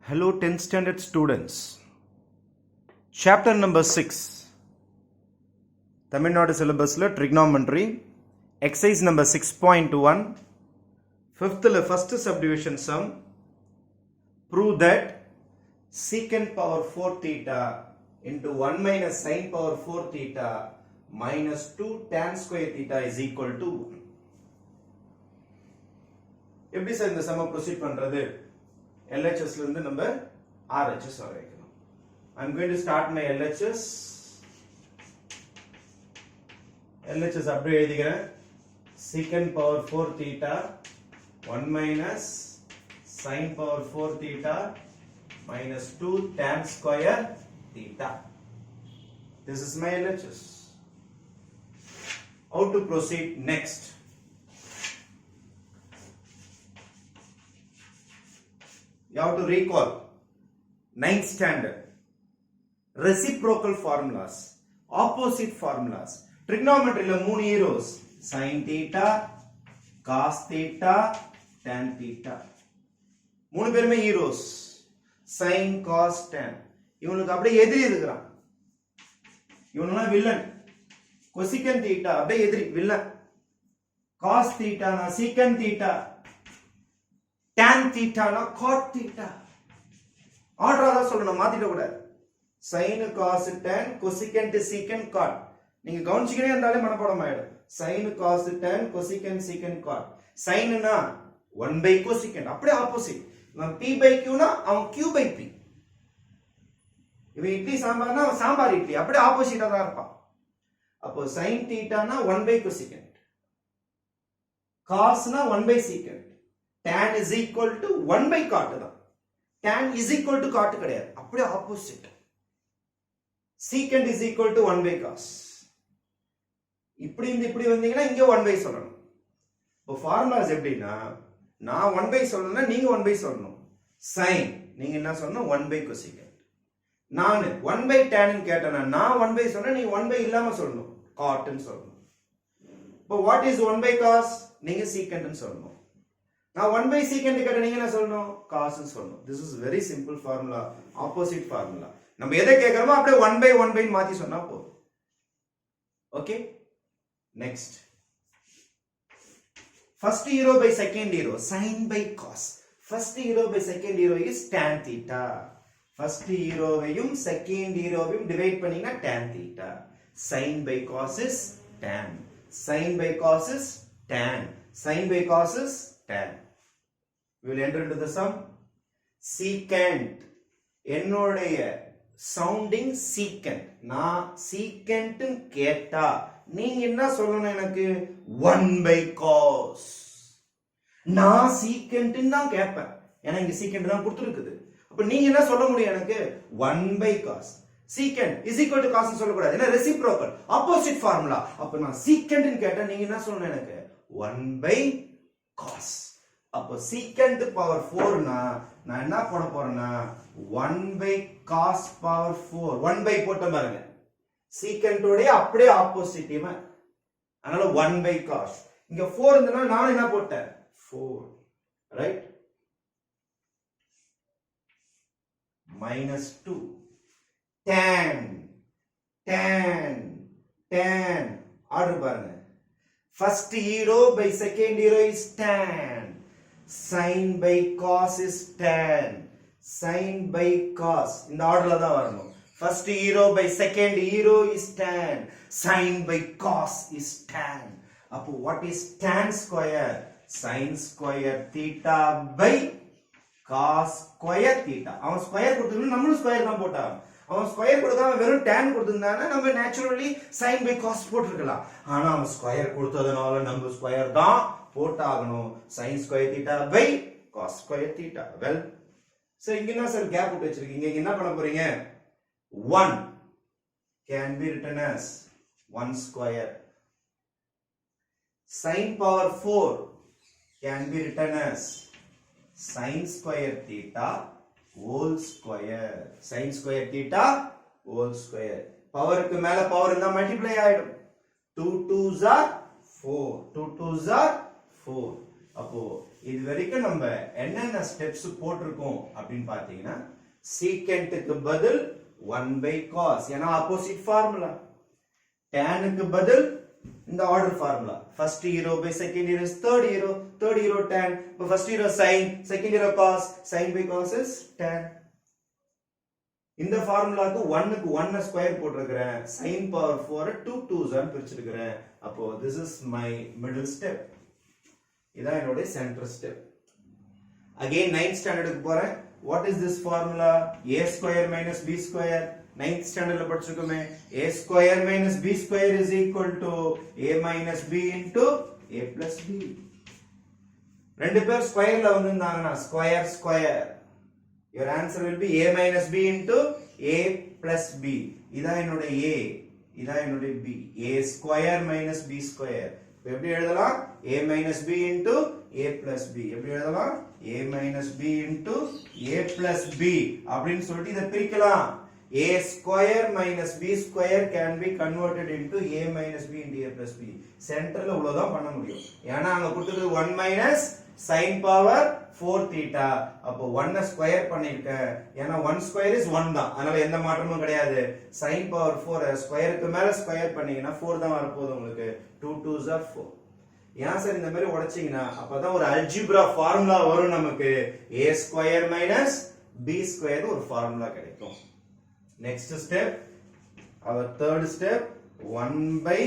Hello 10th standard students. Chapter number 6. Tamil Nadu syllabus la trigonometry exercise number 6.1 fifth la first subdivision sum. Prove that secant power 4 theta into 1 minus sin power 4 theta minus 2 tan square theta is equal to 1. எப்படி sir இந்த சம்ம proceed பண்றது? LHS ல இருந்து நம்ம RHS வர வைக்கணும். I am going to start my LHS. LHS அப்படியே எழுதிக்கிறேன். Secant power 4 theta 1 minus sin power 4 theta minus 2 tan square theta. This is my LHS. How to proceed next? You have to recall 9th standard reciprocal formulas, opposite formulas. Trigonometry la 3 heroes, sin theta, cos theta, tan theta. 3 பேருமே heroes. sin, cos, tan. இவனுக்கு அப்படியே எதிரி இருக்கிறான். இவனுலாம் villain. cosecant theta அப்படியே எதிரி villain. cos theta na secant theta. tan theta na cot theta. ஆர்டரா தான் சொல்லணும், மாத்திட கூடாது. sin cos tan cosecant secant cot. நீங்க கவனிச்சிக்கிட்டே இருந்தாலே மனப்பாடம் ஆயிடும். sin cos tan cosecant secant cot. sin னா 1 by cosecant, அப்படியே ஆப்போசிட். இவன் p by q னா அவன் q by p. இவன் இட்லி சாம்பார்னா அவன் சாம்பார் இட்லி, அப்படியே ஆப்போசிட்டா தான் இருப்பான். அப்போ sin theta னா 1 by cosecant, cos னா 1 by secant, tan is equal to 1 by cot தான். tan is equal to cot கிடையாது, அப்படியே opposite. secant is equal to 1 by cos. இப்படி வந்தீங்கன்னா இங்க 1 by சொல்லணும். இப்போ ஃபார்முலாஸ் எப்படின்னா, நான் 1 by சொல்லணும்னா நீங்க 1 by சொல்லணும். sin நீங்க என்ன சொல்லணும், 1 by cosecant. நான் 1 by tan ன்னு கேட்டேன்னா நான் 1 by சொன்னா நீங்க 1 by இல்லாம சொல்லணும், cot ன்னு சொல்லணும். இப்போ what is 1 by cos? நீங்க secant ன்னு சொல்லணும். நான் 1 by secant கேட்ட நீங்க என்ன சொல்லணும், cos ன்னு சொல்லணும். This is very simple formula, opposite formula. நம்ம எதை கேக்குறோமோ அப்படியே 1 by 1 by மாத்தி சொன்னா போதும். Okay, next. first hero by second hero, sin by cos. first hero by second hero is tan theta. first hero வையும் second hero வையும் divide பண்ணீங்கன்னா tan theta. sin by cos is tan. sin by cos is tan. sin by cos is tan. We will enter into the sum. secant என்னுடைய sounding secant, நான் secant கேட்டா நீங்க என்ன சொல்லணும், எனக்கு 1 by cos. நான் secant தான் கேட்பேன், ஏன்னா இங்க secant தான் கொடுத்திருக்குது. அப்ப நீங்க என்ன சொல்ல முடியும், எனக்கு 1 by cos. secant is equal to cos ன்னு சொல்ல கூடாது, ஏன்னா reciprocal, opposite formula. அப்ப நான் secant ன்னு கேட்டா நீங்க என்ன சொல்லணும், எனக்கு 1 by cos. அப்ப secant power 4 னா நான் என்ன போட போறேன்னா 1 by cos power 4. 1 by போட்ட பாருங்க, secant ஓட அப்படியே ஆப்போசிட் இவன், அதனால 1 by cos. இங்க 4 இருந்தனா நான் என்ன போட்டேன் 4, ரைட்? minus 2 tan ஆர்டர் பாருங்க. first hero by second hero is tan. sin by cos is tan. sin by cos இந்த ஆர்டர்ல தான் வரணும். first hero by second hero is tan. sin by cos is tan. அப்போ what is tan square? sin square theta by cos square theta. அவன் square கொடுத்தது, நம்மளும் square தான் போட்டான். அவன் ஸ்கொயர் கொடுக்காம வெறும் tan கொடுத்திருந்தானா நம்ம நேச்சுரலி sin by cos போட்டுருக்கலாம். ஆனா அவன் ஸ்கொயர் கொடுத்ததனால நம்ம ஸ்கொயர் தான் போட்டாகணும். sin square theta by cos square theta. well, so இங்க என்ன சார் கேப் விட்டு வச்சிருக்கீங்க, இங்க என்ன பண்ண போறீங்க, 1 can be written as 1 square. sin power 4 can be written as sin square theta whole square. sin square theta whole square. பவருக்கு மேல power இருந்தா மல்டிப்ளை ஆயிடும். 2 2s are 4. 2 2s are 4. அப்போ இது வரைக்கும் நம்ம என்னென்ன ஸ்டெப்ஸ் போட்டிருக்கோம் அப்படின்னு பாத்தீங்கன்னா சீக்கண்ட்க்கு பதில் 1 by cos ஏன்னா ஆப்போசிட் ஃபார்முலா tanக்கு பதில் இந்த order formula first hero by second hero is third hero tan இப்போ first hero sin second hero cos sin by cos is tan இந்த ஃபார்முலாக்கு 1 க்கு 1 ஸ்கொயர் போட்டுருக்கேன் sin power 4 2 2s ஆ பிரிச்சிருக்கேன் அப்போ this is my middle step இதான் என்னோட centre step again 9th ஸ்டாண்டர்டுக்கு போறேன் what is this formula a square minus b square 9th ஸ்டாண்டர்ட்ல படிச்சிருக்கோமே a square minus b square is equal to a minus b into a plus b ரெண்டு பேர் ஸ்கொயர்ல வந்திருந்தாங்கன்னா square square your answer will be a minus b into a plus b இதான் என்னோட a இதான் என்னோட b a square minus b square எப்படி எழுதலாம் a minus b into a plus b எப்படி எழுதலாம் a minus b into a plus b அப்படின்னு சொல்லிட்டு இத பிரிக்கலாம் a square minus b square can be converted into a minus b into a plus b சென்டர்ல இவ்வளவுதான் பண்ண முடியும் ஏன்னா அங்க கொடுத்தது 1 minus sin power 4 theta அப்போ 1 ஸ்கொயர் பண்ணிருக்கேன் ஏன்னா 1 ஸ்கொயர் இஸ் 1 தான் அதனால எந்த மாற்றமும் கிடையாது sin power 4 ஸ்கொயருக்கு மேல ஸ்கொயர் பண்ணீங்கன்னா 4 தான் வரப்போகுது உங்களுக்கு 2 2s are 4 ஏன் சார் இந்த மாதிரி உடைச்சீங்கன்னா அப்பதான் ஒரு அல்ஜிப்ரா ஃபார்முலா வரும் நமக்கு a square minus b square ஒரு ஃபார்முலா கிடைக்கும் next step our third step 1 by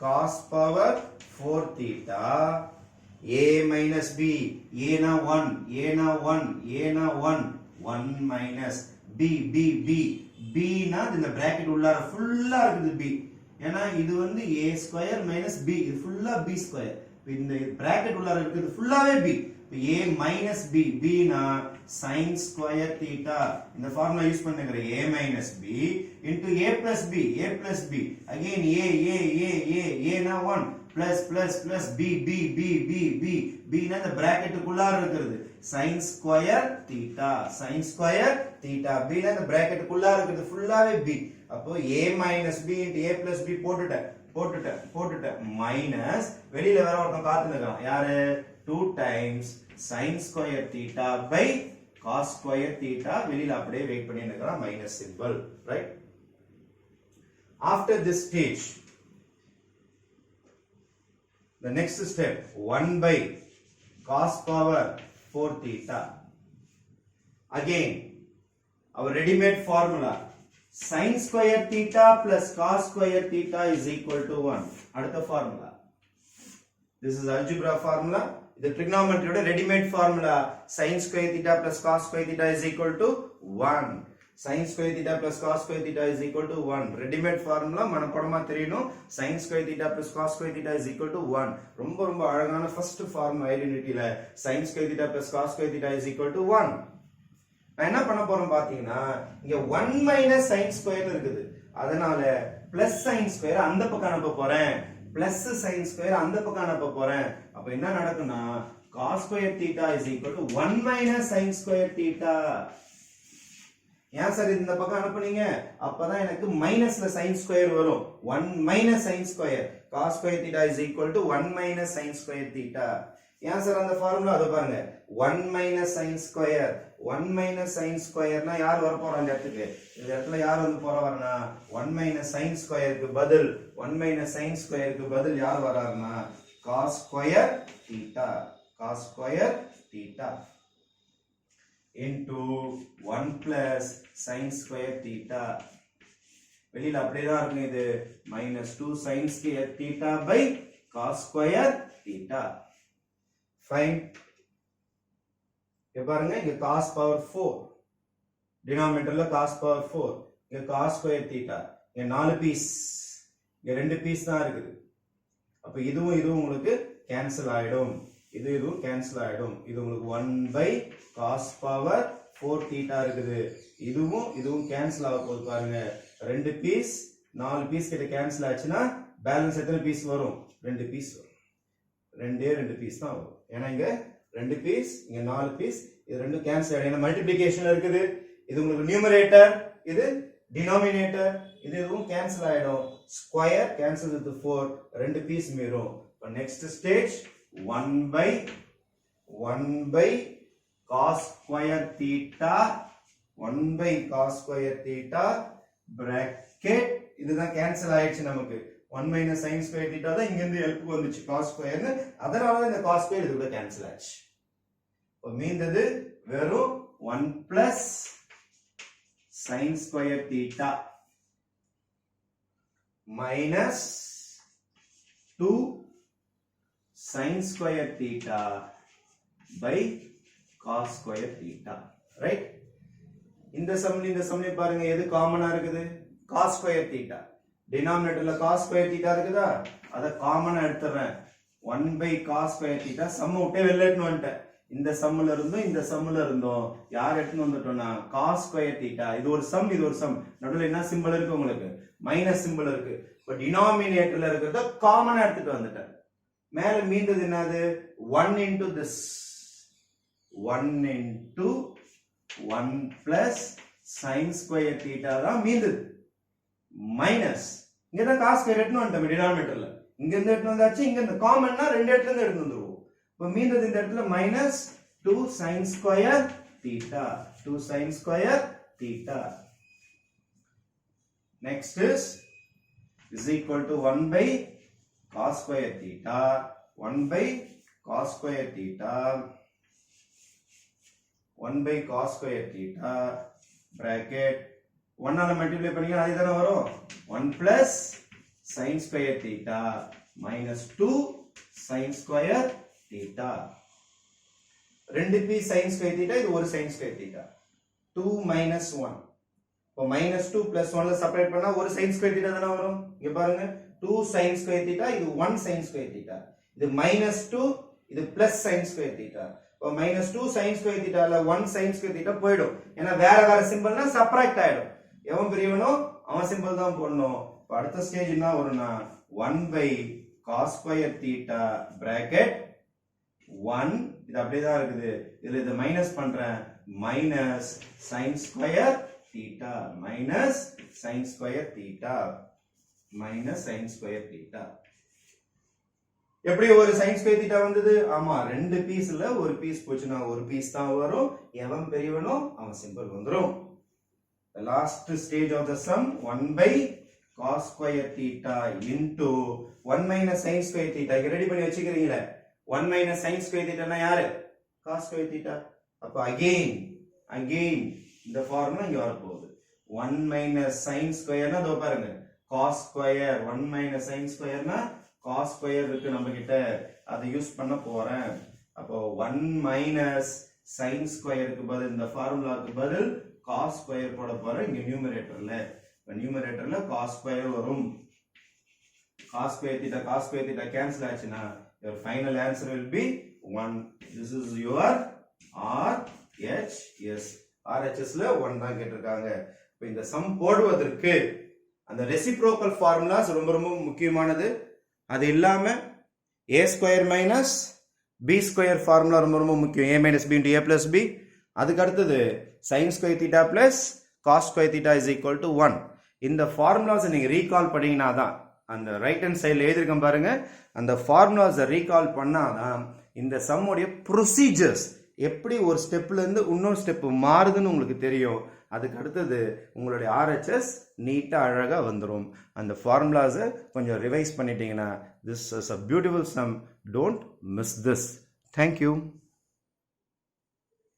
cos power 4 theta a minus b a na 1 a na 1 a na 1 1 minus b b b b na இந்த bracket உள்ளார ஃபுல்லா இருக்குது b ஏனா இது வந்து a square minus b இது ஃபுல்லா b ஸ்கொயர் இந்த bracket உள்ளார இருக்குது ஃபுல்லாவே b a minus b b na sin square theta இந்த ஃபார்முலா யூஸ் பண்ணுங்க a minus b into a plus b again a na 1 plus plus plus b b b b b b னா இந்த பிராக்கெட்டுக்குள்ளார இருக்குது sin square theta b னா இந்த பிராக்கெட்டுக்குள்ளார இருக்குது ஃபுல்லாவே b அப்போ a minus b into a plus b போட்டுட்டேன் minus வெளியில வேற ஒருத்தன் காத்துட்டு இருக்கான் யாரு 2 times sin square theta by cos square theta வெளியில அப்படியே வெயிட் பண்ணி நிக்கறான் minus symbol right after this stage the next step 1 by cos power 4 theta again our ready made formula sin square theta plus cos square theta is equal to 1 அடுத்த formula this is algebra formula the trigonometry oda ready made formula sin square theta plus cos square theta is equal to 1 sin square theta plus cos square theta is equal to 1 ready made formula மனப்பாடமா தெரியணும் sin square theta plus cos square theta is equal to 1 ரொம்ப அழகான first formula ஐடென்டிட்டில sin square theta plus cos square theta is equal to 1 நான் என்ன பண்ண போறேன் பாத்தீங்கன்னா இங்க 1 minus sin square இருக்குது அதனால plus sin square அந்த பக்கம் அனுப்ப போறேன் plus sin square அந்த பக்கம் அனுப்ப போறேன் அப்ப என்ன நடக்கும்னா cos square theta is equal to 1 minus sin square theta ஏன் சார் இந்த பக்கம் அனுப்புனீங்க அப்பதான் எனக்கு மைனஸ்ல sin square வரும் 1 minus sin square cos square theta is equal to 1 minus sin square theta ஏன் சார் அந்த ஃபார்முலா அத பாருங்க 1 minus sin square னா யார் வர போறா இந்த இடத்துக்கு இந்த இடத்துல யார் வந்து போறவர்னா 1 minus sin square க்கு பதில் 1 minus sin square க்கு பதில் யார் வராருன்னா cos square theta into 1 plus sin square theta வெளியில அப்படியே தான் இருக்கு இது minus 2 sin square theta by cos square theta fine இங்க பாருங்க இங்க cos power 4 denominatorல cos power 4 இங்க cos square theta இங்க 4 பீஸ் இங்க 2 பீஸ் தான் இருக்குது அப்ப இதுவும் உங்களுக்கு கேன்சல் ஆயிடும் இதுவும் கேன்சல் ஆயிடும் இது உங்களுக்கு 1 by cos power 4 theta இருக்குது இதுவும் கேன்சல் ஆக போகுது பாருங்க 2 பீஸ் 4 பீஸ் கிட்ட கேன்சல் ஆச்சுனா பேலன்ஸ் எத்தனை பீஸ் வரும் 2 பீஸ் வரும் 2 பீஸ் தான் வரும் ஏனா இங்க 2 பீஸ் இங்க 4 பீஸ் இது ரெண்டும் கேன்சல் ஆயிடும் மல்டிப்ளிகேஷன்ல இருக்குது இது உங்களுக்கு நியூமரேட்டர் இது டினாமினேட்டர் இதுவும் கேன்சல் ஆயிடும் ஸ்கொயர் கேன்சல் வித் 4 2 பீஸ் மீறும் இப்போ next stage 1 by 1 by cos square theta 1 by cos square theta bracket இதுதான் கேன்சல் ஆயிடுச்சு நமக்கு 1 minus sin square theta தான் இங்க இருந்து ஹெல்ப் வந்துச்சு cos square னு அதனால தான் இந்த cos square இது கூட கேன்சல் ஆச்சு இப்போ மீந்தது வெறும் 1 plus sin square theta minus 2 sin square theta by cos square theta right இந்த சம்ல பாருங்க எது காமனா இருக்குது cos square theta denominatorல cos square theta இருக்குதா அத காமனா எடுத்துறேன் 1 by cos square theta சம் விட்டே வெளிய எடுத்து வந்துட்டேன் இந்த சம்ல இருந்தோம் யார் எடுத்து வந்துட்டோம்னா cos square theta இது ஒரு சம் நடுவுல என்ன சிம்பல் இருக்கு உங்களுக்கு மைனஸ் சிம்பல் இருக்கு இப்ப டினாமினேட்டர்ல இருக்கிறத காமனா எடுத்துட்டு வந்துட்டேன் மேல மீந்தது என்னது 1 into this 1 into 1 plus sin square theta தான் மீந்தது மைனஸ் இங்க தான் cos square எடுத்து வந்துட்டோம் டினாமினேட்டர்ல இங்க இருந்து எடுத்து வந்தாச்சு இங்க இந்த காமன்னா ரெண்டு இடத்துல இருந்து எடுத்து வந்துருவோம் இப்ப மீந்தது இந்த இடத்துல minus 2 sin square theta next is equal to 1 by cos square theta 1 by cos square theta 1 by cos square theta bracket 1 ஆல மல்டிப்ளை பண்ணீங்க அதே தான வரும் 1 plus sin square theta minus 2 sin square theta 2p sin square theta இது ஒரு sin square theta 2 minus 1 இப்போ minus 2 plus 1 ல separate பண்ணா ஒரு sin square theta தான வரும் இங்க பாருங்க 2 sin square theta இது 1 sin square theta இது minus 2 இது plus sin square theta இப்போ minus 2 sin square theta ல 1 sin square theta போய்டும் ஏனா வேற சிம்பல்னா சப்ட்ராக்ட் ஆயிடும் எவன் பெரியவனோ அவன் சிம்பல் தான் போடணும் இப்போ அடுத்த ஸ்டேஜ் என்ன வரும்னா 1 by cos square theta bracket 1 இது அப்படியே தான் இருக்குது இதுல இத மைனஸ் பண்றேன் minus sin square theta minus sin square theta minus sin square theta எப்படி ஒரு sin square theta வந்தது ஆமா ரெண்டு பீஸ்ல ஒரு பீஸ் போச்சுனா ஒரு பீஸ் தான் வரும் எவன் பெரியவனோ அவன் சிம்பல் வந்துரும் the last stage of the sum 1 by cos square theta into 1 minus sin square theta இங்க ரெடி பண்ணி வச்சிக்கிறீங்களா 1 minus sin square theta னா யாரு cos square theta அப்ப again இந்த ஃபார்முலா இங்க வர போகுது 1 minus sin square னா இதோ பாருங்க cos square 1 minus sin square னா cos square இருக்கு நம்ம கிட்ட அதை யூஸ் பண்ண போறேன் அப்போ 1 minus sin square க்கு பதில் இந்த ஃபார்முலாக்கு பதில் cos square போட போறேன் இங்க நியூமரேட்டர்ல cos square வரும் cos square theta cancel ஆச்சுனா your final answer will be 1 this is your RHS RHS ல 1 தான் கேட்டிருக்காங்க இப்போ இந்த சம் போடுவதற்கு அந்த ரெசிப்ரோக்கல் ஃபார்முலாஸ் ரொம்ப முக்கியமானது அது இல்லாம a square minus b square formula ரொம்ப முக்கியம் a minus b into a plus b அதுக்கு அடுத்தது sin square theta plus cos square theta is equal to 1 இந்த ஃபார்முலாஸ் நீங்க ரீகால் பண்ணீங்கனா தான் அந்த ரைட் ஹேண்ட் சைடுல எழுதிருக்கேன் பாருங்க அந்த ஃபார்முலாஸ் ரீகால் பண்ணாதான் இந்த சம் உடைய ப்ரொசீஜர்ஸ் எப்படி ஒரு ஸ்டெப்ல இருந்து இன்னொரு ஸ்டெப் மாறுதுன்னு உங்களுக்கு தெரியும் அதுக்கு அடுத்தது உங்களுடைய RHS நீட்டா அழகா வந்துரும் அந்த ஃபார்முலாஸை கொஞ்சம் ரிவைஸ் பண்ணிட்டீங்கன்னா this is a beautiful sum don't miss this thank you